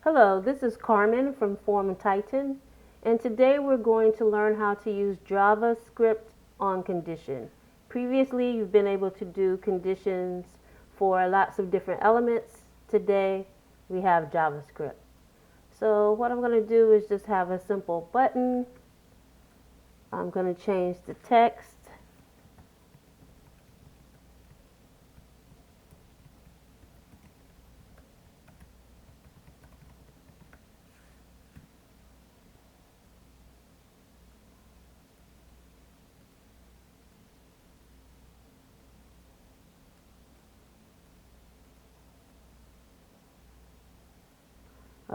Hello, this is Carmen from Form Titan, and today we're going to learn how to use JavaScript on condition. Previously, you've been able to do conditions for lots of different elements. Today, we have JavaScript. So what I'm going to do is just have a simple button. I'm going to change the text.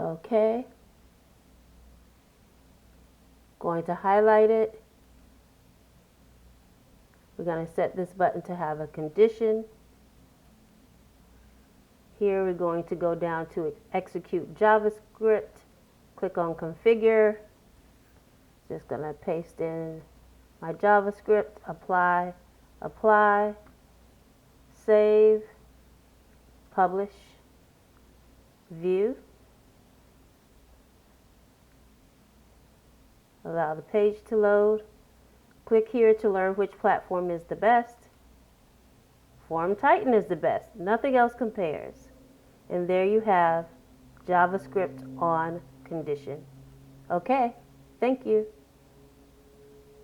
Okay. Going to highlight it. We're going to set this button to have a condition. Here we're going to go down to execute JavaScript. Click on configure. Just going to paste in my JavaScript, apply, save, publish, view. Allow the page to load. Click here to learn which platform is the best. Form Titan is the best. Nothing else compares. And there you have JavaScript on condition. Okay, thank you.